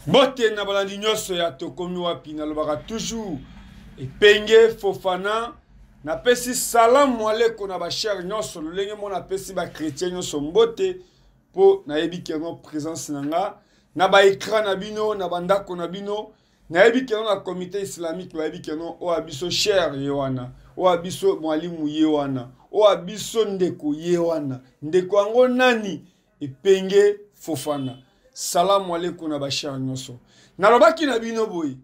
Bote na balandi nyonso ya tokomi wapi na lobaka toujours epenge Fofana na pesi salamu aleko na ba cher nyonso lolenge mona pesi ba chrétien nyonso mbote po na yebi kengo présence nanga na ba écran na bino na bandako na bino na yebi kengo na comité islamique ba yebi kengo o abiso cher yewana o abiso mwalimu yewana o abiso ndeko yewana ndeko ango nani epenge Fofana. Salam alaikum na bachar nyonso. Na lobaki na bino boy.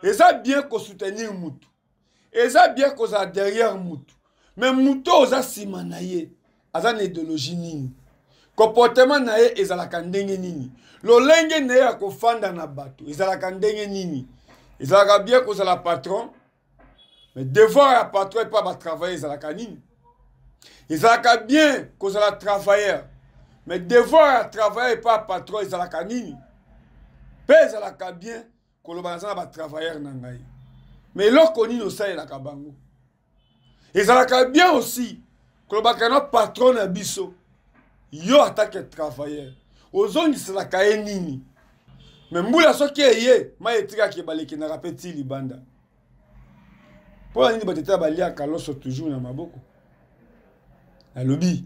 Eza bien ko soutenir mutu. Eza bien ko za derrière mutu. Mais mutu oza sima na ye. Aza na idéologie nini. Comportement na ye ezalaka ndenge nini. Lolenge na ye akofanda na bato. Ezalaka ndenge nini. Ezalaka bien ko za la patron. Mais devoir ya patron et pas ba travailler ezalaka nini. Ezalaka bien ko za la travailleur. Mais devoir à travailler pas patron ils la canine. Pèse la bien que le bazan va travailler nangai. Mais l'autre no ça la kabango. Ils la bien aussi que le bakano patron na biso. Yo attaque travailleur. Ozon ils la kaye nini. Mais mbula soki eye ma etika ke baleki na rapeti libanda. Pour nini bateta balia kaloso toujours na maboko. Na lobby.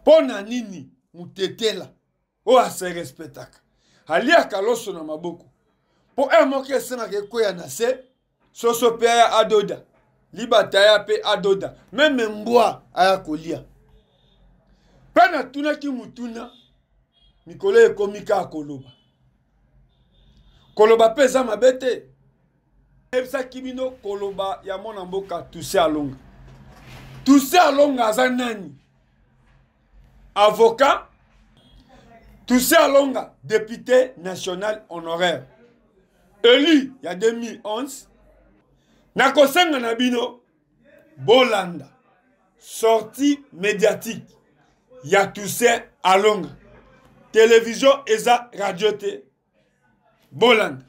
Pona nini mutetela o ase respectaka alia kaloso na maboko po moke sena ke koya na se soso pe ya adoda libata ya pe adoda meme mbwa aya kolia pana tuna ki mutuna mikolo ekomika koloba koloba pesa mabete ebisa kibino koloba ya mona mboka Toussaint Alonga azanani avocat, Toussaint Alonga, député national honoraire. Élu, il y a 2011. Nakosenga Nabino, Bolanda. Sortie médiatique. Il y a Toussaint Alonga. Télévision, ESA, radio T. Bolanda.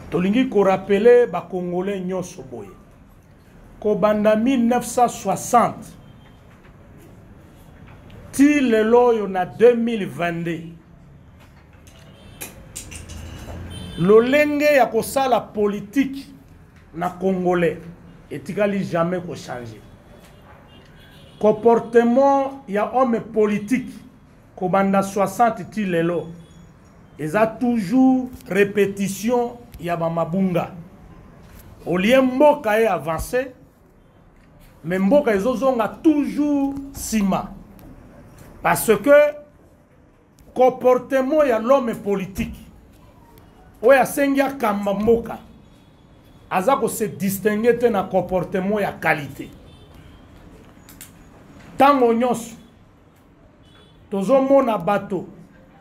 Tolingi ko rappeler ba Congolais nyonso boye. Kobanda 1960 ti lelo yo na 2022 lolenge ya kosala politique na Congolais etikali jamais ko changer comportement ya homme politique kobanda 60 ti lelo eza toujours répétition ya ba mabunga olie mboka e avancer. Mais mboka ezozonga toujours sima. Parce que comportement ya l'homme politique oya sengia kamba mboka azako se distinguer te na comportement ya qualité. Tango nyonso tozomona bato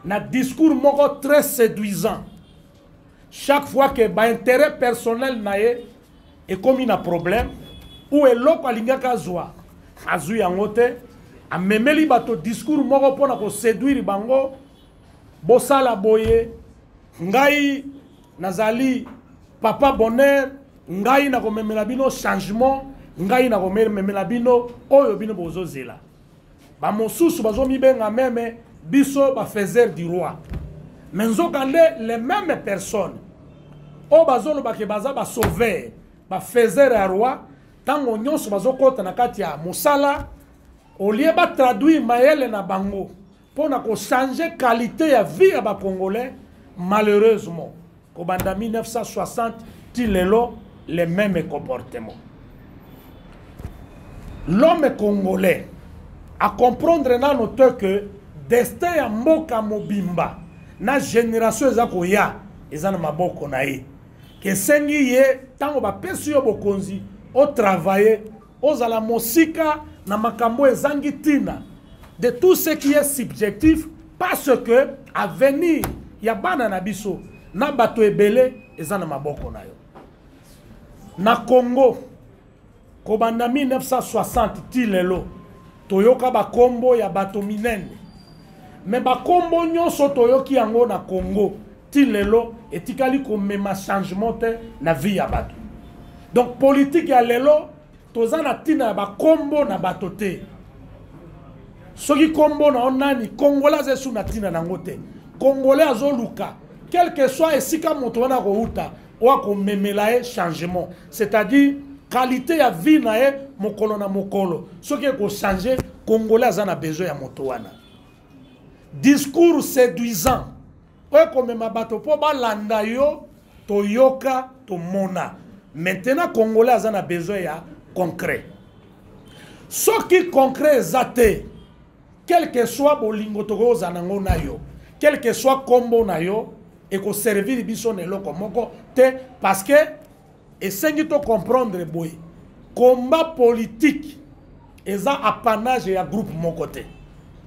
na discours moko très séduisant. Chaque fois que ba intérêt personnel na ye et comme il a problème ou eloko alingaka zwa azui yango te amemeli bato discours moko pona ko séduire bango bosala boye ngai nazali papa bonheur ngai na ko memela bino changement ngai na ko memela bino oyo bino bozozela ba mosusu bazomi benga meme biso ba faiseur du roi mais nzokande les mêmes personnes o bazolo ba ke baza ba sauveur ba faiseur ya roi tango nyonso bazokota na kati ya mosala olie ba traduire mayele na bango pona ko changer qualité ya vie ya ba Congolais malheureusement kobanda 1960 ti lelo les mêmes comportements. L'homme congolais a comprendre na note que destin ya mboka mobimba na génération ezako ya ezana maboko na ye ke sengi ye tango ba pesi yo bokonzi au travailler aux ala mosika na makambo ezangi tina de tout ce qui est subjectif parce que avenir ya bana na biso na bato ebele ezana maboko na yo na Congo kobanda 1960 ti lelo toyoka ba kombo ya bato minene mais ba kombo nyonso toyoki yango na Congo ti lelo etikali ko mema changement te na vie ya bato. Donc politique ya lelo tozana tina ba kombo na bato te soki kombo na onani Congolais zesu na tina nangote Congolais azoluka quel que soit esika moto wana ko uta wa ko memela changement c'est-à-dire qualité ya vie na e mokolo na mokolo soki ko changer Congolais azana besoin ya moto wana discours séduisant oyo komema bato po balanda yo toyoka tomona maintenant Congolais azana besoin ya concret soki concret ezate quel que soit bolingo tokoza nango na yo quel que soit combo na yo et ko servir biso neloko moko te parce que esengi to comprendre boy combat politique eza apanage ya groupe moko te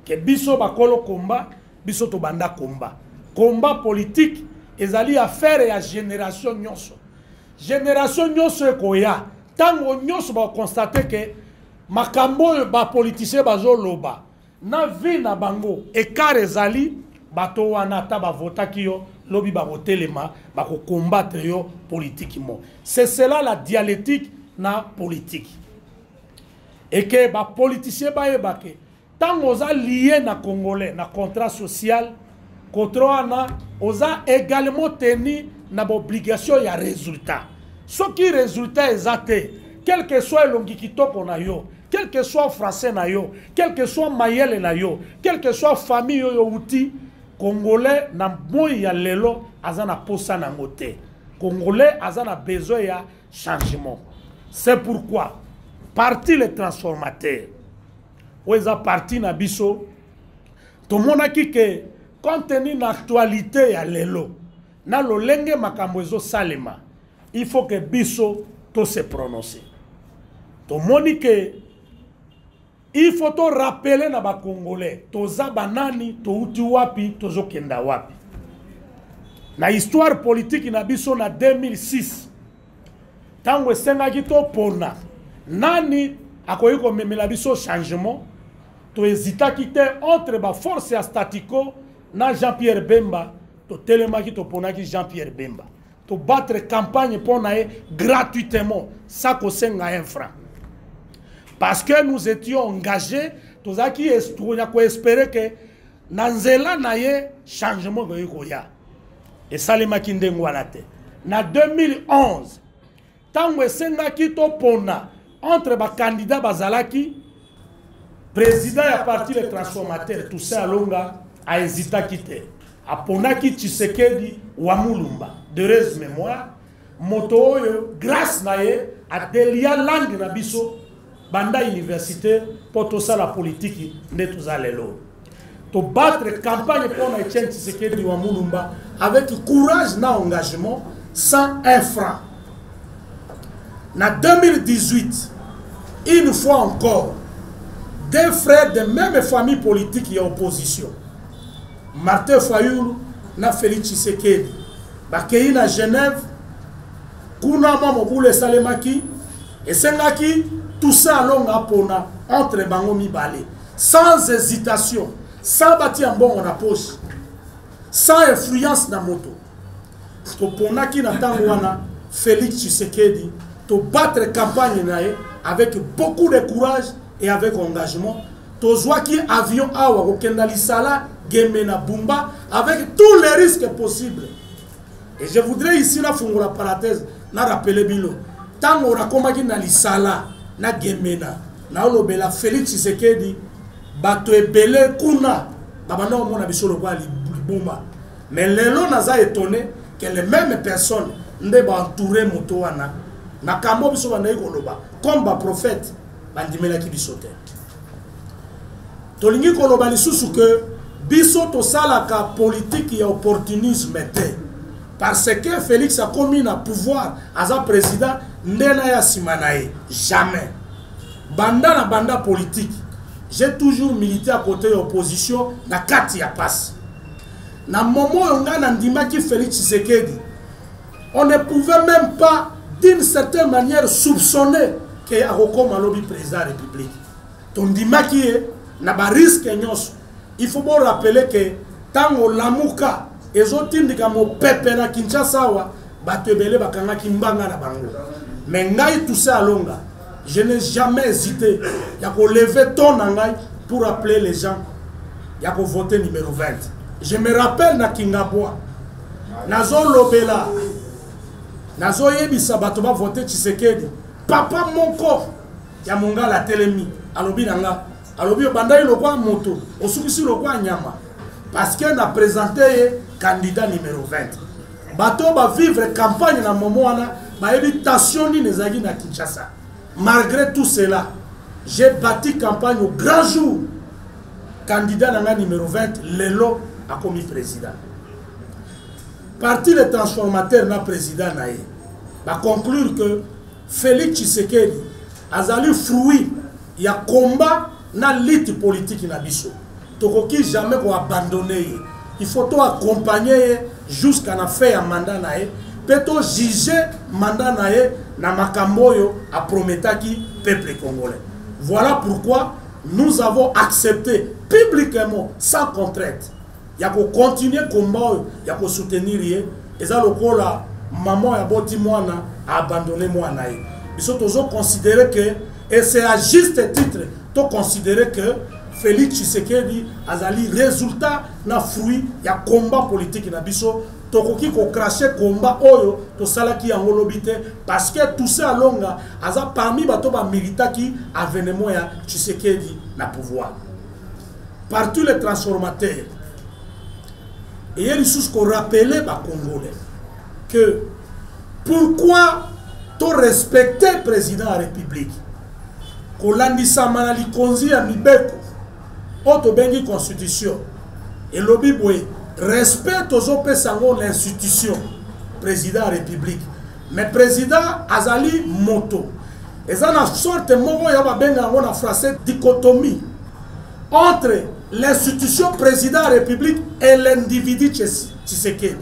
ke biso bakolo combat biso to banda combat politique ezali affaire ya génération nyonso ekoya tango nyonso ba constater que makambo ba politicien bazoloba na vie na bango écart ezali bato wana ta ba votaki yo lobi ba botelema ba ko combattre yo politiquement c'est cela la dialectique na politique et que ba politicien ba yebake tant oza lié na congolais na contrat social contrat na oza également tenu na obligation ya résultat ce qui résultat exact quel que soit longi kitoko na yo quel que soit français na yo quel que soit mayele na yo quel que soit famille yo outil Congolais na boy ya lelo azana posa na ngote Congolais azana besoin ya changement c'est pourquoi parti les transformateurs oueza parti na biso to monaki ke compte tenu na actualité ya lelo na lolenge makambo ezo salema il faut que biso to se prononcer to monike il faut to rappeler na ba Congolais toza banani to uti wapi tozo kenda wapi na histoire politique na biso na 2006 tango esengaki to pona nani akoyi ko memela biso changement to hésitaki te entre ba force ya statico na Jean-Pierre Bemba to telemaki to ponaki Jean-Pierre Bemba to battre campagne pona gratuitement ça ko senga 1 franc parce que nous étions engagés tous qui espérer que nanzela naye changement goya et salema kindengo alate na 2011 tango esenga to pona entre ba candidat bazalaki président ya parti les transformateurs tout ça alonga a hésita quitter a ponaki Tshisekedi wa Mulumba de heureuse mémoire moto grâce naye a delia langue na biso banda université pour tout ça la politique de tous alelo to battre campagne pour na Etienne Tshisekedi wa Mulumba avec courage na engagement sans 1 franc na 2018 une fois encore deux frères de même famille politique et opposition Martin Fayulu na Félix Tshisekedi bakei na Genève kuna mamo bule salemaki et sengaki tout ça longa pona entre bango mibale sans hésitation sans bâti en bon na poche sans influence na moto to pona ki na tango wana Félix Tshisekedi to battre campagne nae avec beaucoup de courage et avec engagement to zwa ki avion awa ko kendali sala gemena bumba avec tous les risques possibles et je voudrais ici la fungola parenthèse na rappeler bilo tango rakomaki na lisala na gemena na olobela Félix Tshisekedi bato ebele kuna babana omona bisolo kwa libumba mais lelo naza étonné que les mêmes personnes nde ba entourer moto wana na kambo biso bana ikoloba comme ba prophète bandimela ki bisote tolingi koloba lisusu que biso to salaka politique ya opportunisme te parce que Félix a commis na pouvoir as un président ndena ya simanae jamais banda politique j'ai toujours milité à côté de l'opposition na kati ya passe na moment on a ndima ki Félix Tshisekedi on ne pouvait même pas d'une certaine manière soupçonner que Arokoma lobby président de la République ton ndima ki na ba risque nyos il faut bien rappeler que tango lamuka ezotindika mo pepe na Kinshasa wa batebele bakanga kimbanga na bango mais ngai tout ça alonga je n'ai jamais hésité à lever ton angai pour appeler les gens à voter numéro 20. Je me rappelle na Kingabwa, nazo lobela, nazo yebisa bato ba voter Tshisekedi. Papa moko ya monga la telemi, alobi nanga, alobi bandai lokwa moto, osukisi lokwa nyama, parce que na présenté candidat numéro 20. Bato ba vivre campagne na momo wana, ba évitation ni nezagi na Kinshasa. Malgré tout cela, j'ai bâti campagne au grand jour. Candidat nanga numéro 20, Lelo a commis président. Parti les transformateurs na président nae, va conclure que Félix Tshisekedi a zali fruit, il y a combat na lutte politique na biso. Tokoki jamais ko abandonner. Il faut to accompagner jusqu'à la fin ya mandat nae, peut juger mandat nae na makamboyo a prometaki peuple congolais. Voilà pourquoi nous avons accepté publiquement, sans contrainte, il y a continuer le combat, il y a soutenir, et ça le coup là, maman a boti moi a abandonné moi naï. Ils sont toujours considérés que, et c'est à juste titre, to considérer que Félix Tshisekedi a zali résultat na fruit, il y a combat politique na biso. Tokoki ko cracher combat oyo to salaki yango lobité parce que tout ça longa aza parmi bato ba milita qui avènement ya Tshisekedi na pouvoir. Partout les transformateurs. Et il faut qu'on rappelle ba Congolais que pourquoi to respecter le président de la République ko landisa manali konzi ya mibeko auto bengi constitution et lobby boy respect aux autres l'institution président de la République mais président azali moto et ça na sorte moko ya ba benga en français dichotomie entre l'institution président de la République et l'individu Tshisekedi.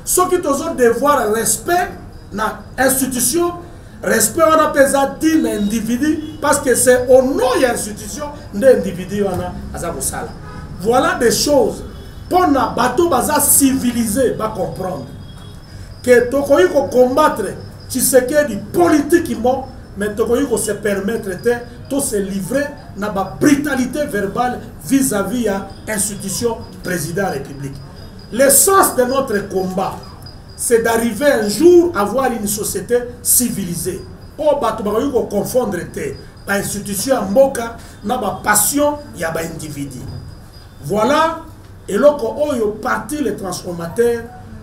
Ce qui est devoir respect na institution respect on appelle ça dit l'individu parce que c'est au nom de l'institution de l'individu on a sala. Voilà des choses pour na bateau baza civilisé va comprendre que tokoyi ko combattre Tshisekedi politiquement mais tokoyi ko se permettre de se livrer na ba brutalité verbale vis-à-vis à institution président de la République. L'essence de notre combat c'est d'arriver un jour à avoir une société civilisée. Oh bato bakoyi ko confondre te ba institution mboka na ba passion ya ba individu. Voilà. Et loko oyo parti les transformateurs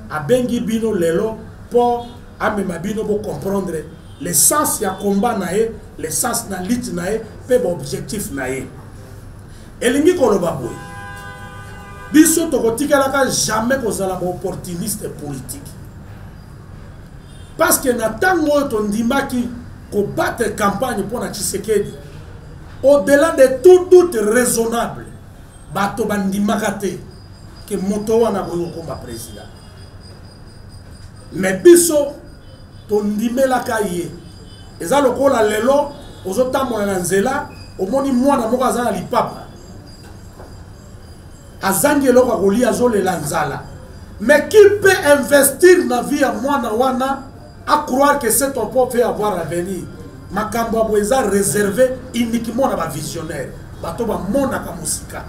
a bengi bino lelo pour amema bino pour comprendre l'essence ya combat nae, l'essence na lutte nae, pe objectif nae. Elingi koloba boy. Biso tokotikalaka jamais kozala ba opportuniste politique. Parce que na tango to ndimaki ko battre campagne pour na Tshisekedi. Au-delà de tout doute raisonnable, bato bandimaka te que moto wana boyo komba président. Mais biso to ndimelaka ye. Eza lokola lelo ozotambola na nzela omoni mwana moko aza na lipapa. Azangi eloko kolia azolela nzala. Mais qui peut investir na vie ya mwana wana à croire que cet homme peut avoir l'avenir? Makambo boeza réservé uniquement na ba visionnaire. Bato ba mona ka musika.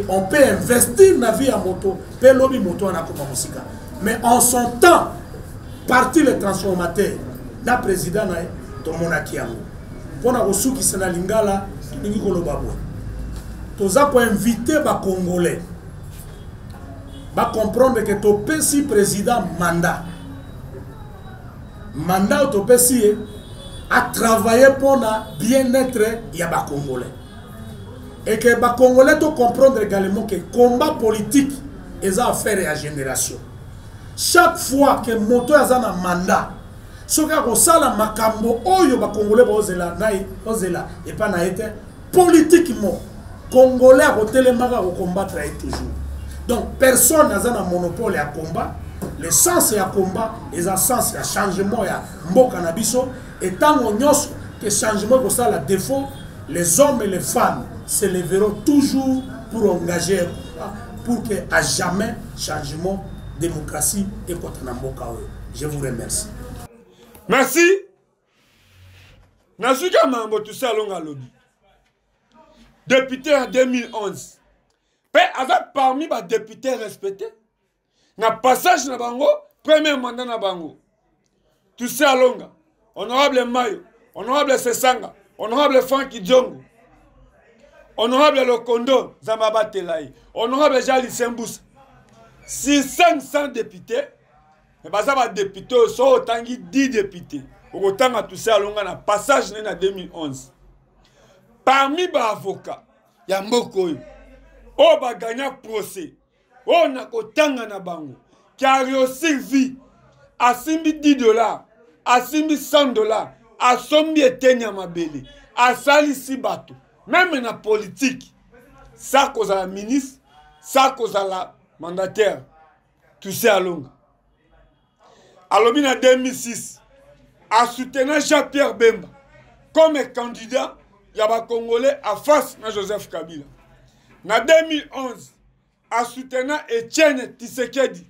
On peut investir dans la vie à moto, peut lobby moto na comme musika. Mais en son temps, parti les transformateurs, na président na to monaki yango. Pona osuki sena lingala ningi koloba bo. Toza pour inviter ba Congolais. Ba comprendre que to pesi président mandat. Mandat to pesi a travailler pour na bien-être ya ba Congolais. Et que les Congolais doivent comprendre également que le combat politique est une affaire à génération. Chaque fois que moto est un mandat, ce qui est ça, makambo oyo ba Congolais ozela et pas na été politiquement Congolais à côté les magas au combattre toujours. Donc personne n'a un monopole à combat. Le sens est à combat, et un sens à changement à mboka na biso et tant on nyos que changement comme ça la défaut, les hommes et les femmes se lèveront toujours pour engager pour que à jamais changement démocratie et contre Namboka. Je vous remercie. Merci. Nasuka mambo tout ça longa lobby. député en 2011. Mais parmi les députés respectés, na passage na bango, premier mandat na bango. Tout ça Alonga, honorable Mayo, honorable Sesanga, honorable Franky Diongo, honorable Lokondo, Zamaba Telaï, honorable Jali Sembous. Si 500 députés, et bah ça va député, so autant 10 députés. Autant à tout ça Alonga na passage na 2011. Parmi les avocats, il y a Mokoyo. Oh ba gagna procès. Oh na kotanga na bango. Qui a réussi vie. A simbi $10. A simbi $100. A sombi etenya mabele. A sali si bato. Même na politique. Ça cause la ministre. Ça cause la mandataire. Tout ça à longue. Alors en 2006. A soutenu Jean-Pierre Bemba. Comme candidat. Il y a des Congolais à face de Joseph Kabila. En 2011, a soutenu Etienne Tshisekedi,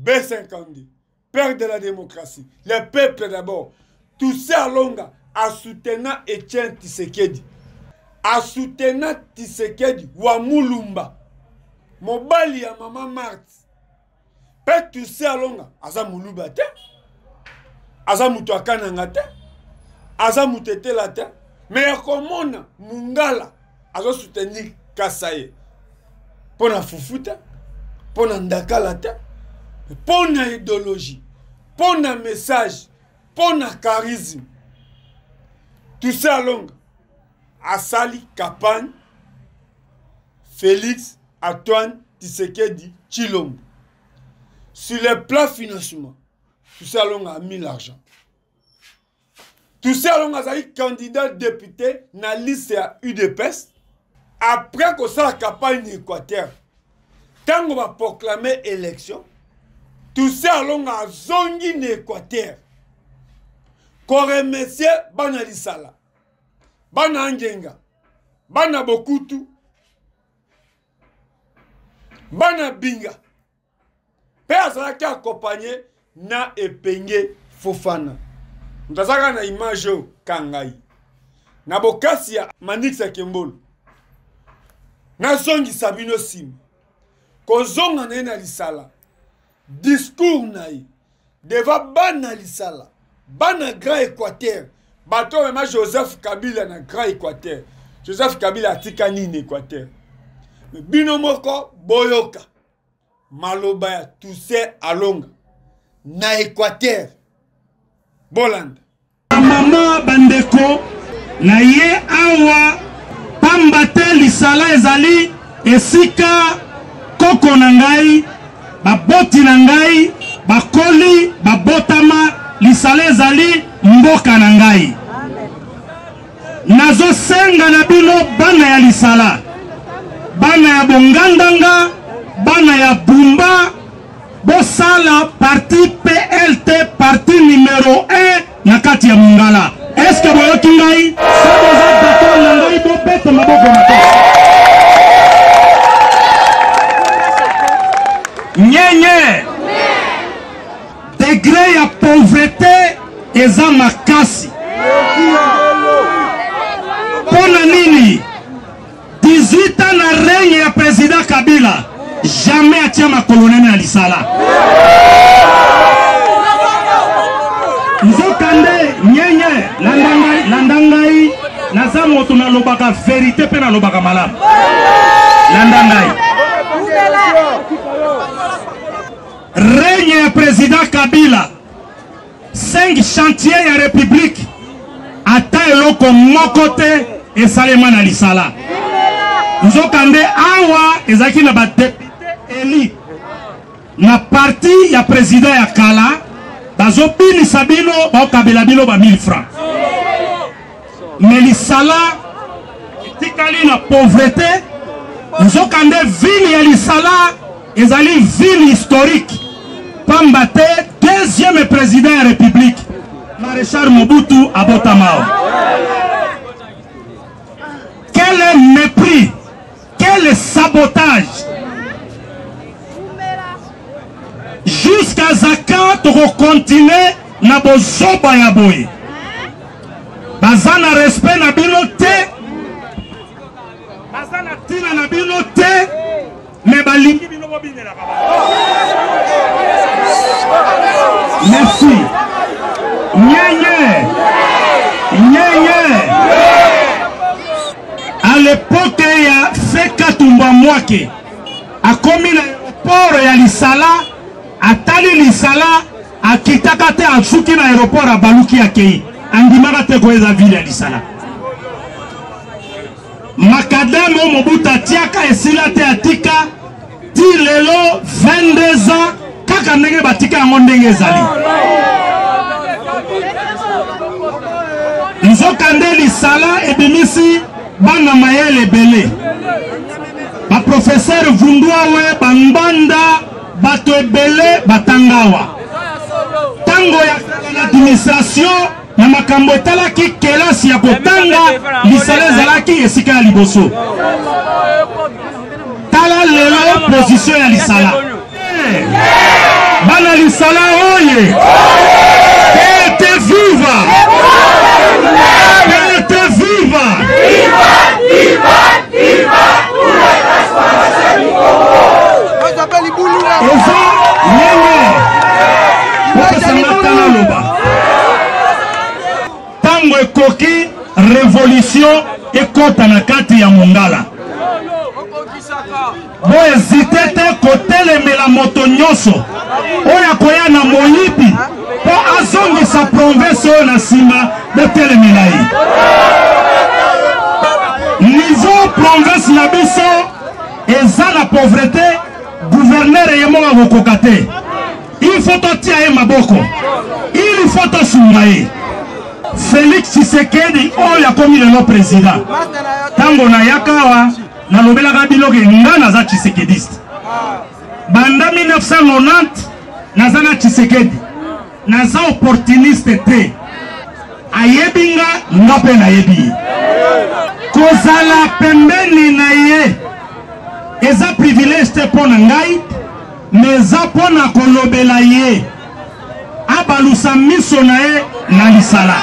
B52, père de la démocratie, le peuple d'abord. Tout ça longa a soutenu Etienne Tshisekedi. A soutenu Tshisekedi, Wamulumba, Mobali ya Maman Marthe. Père tout ça longa, Aza Muluba te, Aza Mutuakana te, Aza Mutetela te. Mais comment Mungala a soutenu Kasaye pour la Fufuta, pour la Ndakalata, pour la idéologie, pour la message, pour la charisme. Tout ça long. Asali Kapan, Félix Antoine Tshisekedi Tshilombo. Sur le plan financement, tout ça long a mis l'argent. Tout ça, on a eu candidat député dans la liste à UDPS. Après que ça, la campagne Équateur, tant qu'on va proclamer élection, tout ça, on a zongi l'Équateur. Qu'on remercie Bana Lisala, Bana Angenga, Bana Bokutu, Bana Binga. Père ça qui accompagné na Epenge Fofana. Nous avons une image Kangai. Na bokasi ya Manix Kembolo. Na zongi Sabino Sim. Kozonga na Lisala. Discours naï. Deva bana Lisala. Bana Grand Équateur. Bato mema Joseph Kabila na Grand Équateur. Joseph Kabila atikani na Équateur. Bino moko boyoka. Maloba ya Toussaint Alonga. Na Équateur. Bolanda. Mama bandeko na ye awa pambate Lisala ezali esika koko na ngai baboti na ngai bakoli babotama Lisala ezali mboka na ngai. Nazo senga na bino bana ya Lisala, bana ya Bongandanga, bana ya Bumba, bosala parti PLT, parti numéro 1 na kati ya Mongala. Est-ce que boyoki ngai? Ça déjà d'accord na ngai bo bete maboko na to. Nyenye. Degré ya pauvreté eza makasi. Pona nini? 18 ans na règne ya président Kabila. Jamais atia ma colonel na Lisala. Nzokande nyenye landangai naza moto na lobaka vérité pe na lobaka malamu. Landangai. Règne ya président Kabila. 5 chantiers ya république. Ata eloko moko te esalema na Lisala. Nzokande awa ezaki na ba député eli na parti ya président ya kala bazo bini sabino ba kabela bilo ba 1000 francs. Mais Lisala etikali na pauvreté. Nzokande ville ya Lisala ezali ville historique. Pambate deuxième président de la République Maréchal Mobutu Abotamao. Quel mépris, quel sabotage. Jusqu'à Zaka to continuer na bozoba ya boye. Bazana respect na bilote. ntina na bino te me balingi bino bobinela merci à l'époque ya Feka Tumba Mwake akomi na aéroport ya Lisala atali Lisala akitaka te asuki na aéroport abaluki akei andimaka te koeza ville ya Lisala makadame Mobutu tiaka esila te atika ti lelo 22 ans kaka ndenge batika yango ndenge ezali nzokande Lisala ebimisi bana mayele ebele ba professeur Vundwawe bambanda bato ebele batangawa tango ya administration na makambo etalaki kelasi ya kotanga Lisala ezalaki esika ya liboso tala lelo position ya Lisala bana Lisala oye PLT viva PLT viva viva pour la transformation du Congo eza nyenye tango ekoki révolution ekota na kati ya Mongala bo ezite te kotelemela moto nyonso oyo akoya na moyibi po azongisa province oyo na nsima botelemela ye niveau province na biso eza na pauvreté gouverneur ye moko akokoka te il faut totia ye maboko il faut tosunga ye Félix Tshisekedi oyo akomi lelo président tango na yakawa nalobelaka biloke nga naza Tshisekediste banda 1990 naza na Tshisekedi naza opportuniste te ayebi nga mpe nayebi kozala pembeni na ye eza privilège te mpo na ngai me eza mpo na kolobela ye abalusa miso na ye na Lisala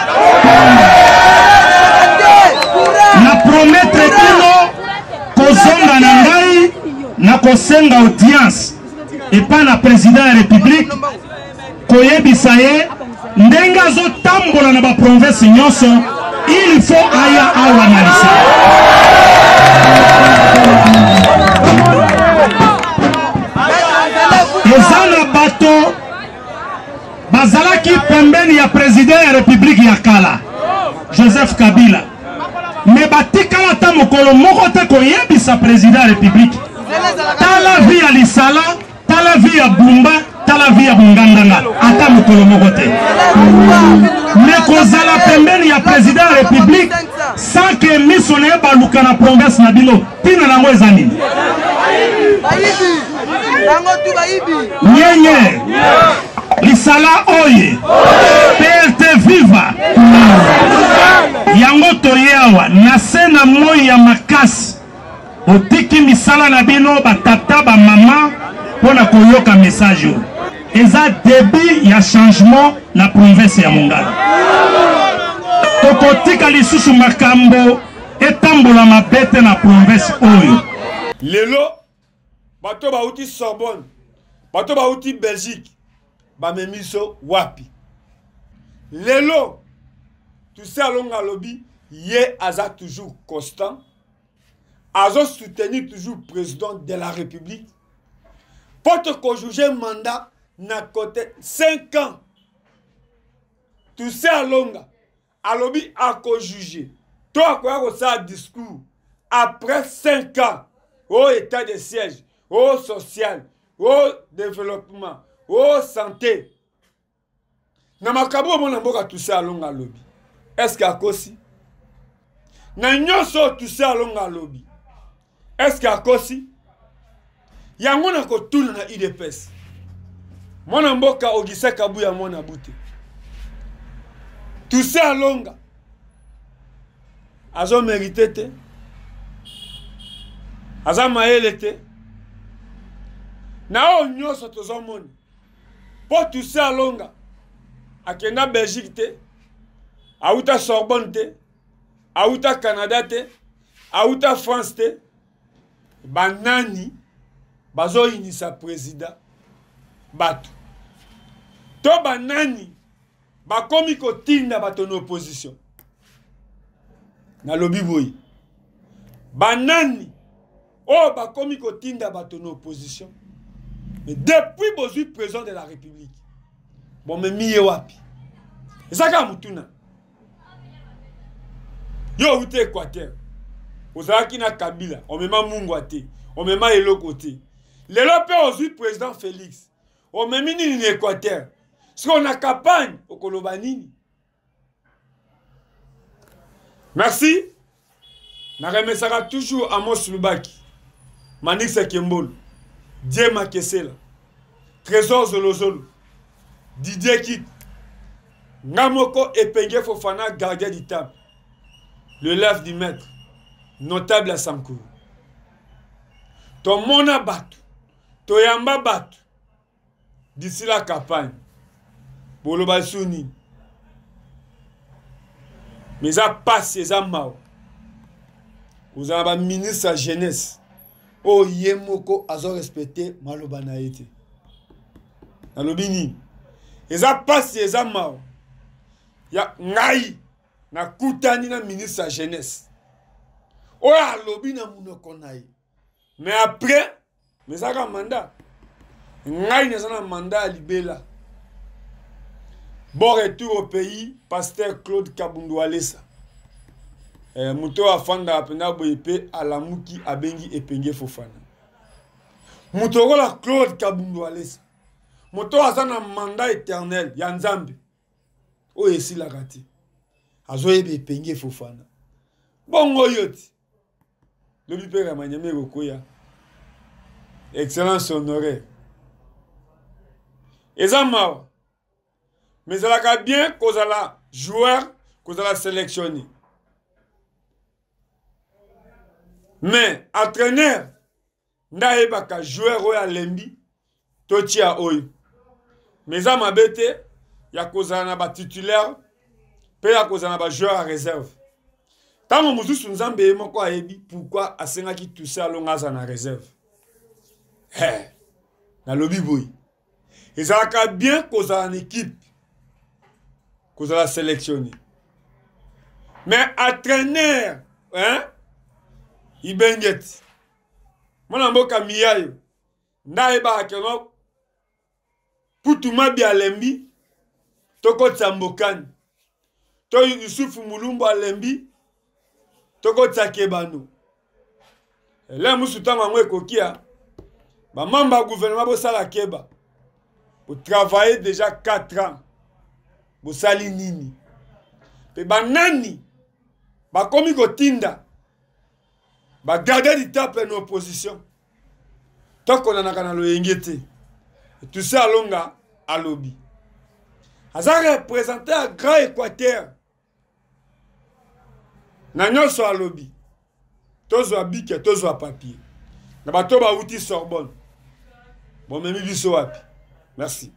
na promettre bino kozonga na ngai na kosenga audience epa na président ya république koyebisa ye ndenge azotambola na baprovince nyonso il faut aya awa na Lisala eza na bato bazalaki pembeni ya président ya république ya kala Joseph Kabila me batikala ta mokolo moko te koyebisa président ya république tala vi ya Lisala tala vi ya Bumba tala vi ya Bungandanga ata mokolo moko te me kozala pembeni ya président ya république sans que miso na ye baluka na province na bino tina nango eza nini nyenye Lisala oye PLT viva yango toyewa na se na moi ya makasi otiki misala na bino batata ba mama pona koyoka message oyo eza début ya changement na province ya Mongala tokotika lisusu makambo etambola mabete na province oyo lelo bato bauti Sorbonne bato bauti Belgique bamemiso wapi lelo tu sais alonga lobby ye aza toujours constant azo soutenir toujours président de la République pour te conjuger mandat na côté 5 ans tu sais alonga alobi a conjuger toi quoi ça discours après 5 ans au état de siège au social au développement au santé na makabo mona mboka tu sais alonga lobby est-ce que akosi na nyonso tu sais alonga lobby est-ce que akosi yango na kotuna na IDPS mona mboka Ogisa Kabuya mona bute tu sais alonga azo mérité te aza maele te na o nyonso tozo moni po tu sais alonga akenda Belgique te auta Sorbonne te auta Canada te auta France te banani bazo inisa président bato to banani bakomi kotinda bato na opposition na lobi boy banani oh bakomi kotinda bato na opposition mais depuis bozui président de la République bon me miye wapi ezaka mutuna yo ute Équateur ozalaki na Kabila omema Mungwa te omema eloko te lelo pe ozui président Félix omemi nini na Équateur si on a campagne okoloba nini. Merci na remesaka toujours Amos Lubaki Manix Kembolo Dieu Makesela Trésor Zolozolo Didier Kit Ngamoko Epenge Fofana gardien du temple le lève du maître notable à Sankourou ton mona batu toyamba batu d'ici la campagne boloba suni mais ça passe ça mao vous avez un ministre à jeunesse oh yemoko azo respecté maloba na été alobini et ça passe ça mao ya ngai na kutani na ministre à jeunesse oh alobi na munoko naye mais après mais ça ka mandat ngai na sana mandat libela bon retour au pays pasteur Claude Kabundu Alessa muto afanda apena boyepe alamuki abengi Epenge Fofana muto kola Claude Kabundu Alessa muto azana mandat éternel ya Nzambe o esila kati azoyebe Epenge Fofana bongo yoti le bipera manyame kokoya excellence honoré ezama mais ça va bien qu'on a la joueur qu'on a la sélectionné mais entraîneur ndaeba ka joueur oya lembi totia oyo mais ça m'a bête ya kozana na ba titulaire pe ya kozana ba joueur à réserve tango muzusu Nzambe moko ayebi pourquoi asengaki tout ça longa za na réserve na lobi boy et ça va bien qu'on a une équipe qu'on a sélectionné mais entraîneur hein ibenget mona mboka miyayo ndaeba akeno putuma bialembi toko tsambokani to Yusufu Mulumbu alembi toko tsakebano ele musuta mangwe kokia ba mamba gouvernement bo sala keba pour travailler déjà 4 ans bo sali nini pe banani ba komi kotinda ba garder du temps en opposition tant qu'on en a kana lo yengete tout ça longa à lobby aza représenté à Grand Équateur na nyonso à lobby tozo abike tozo a papier na bato ba uti Sorbonne bon memi biso wapi merci.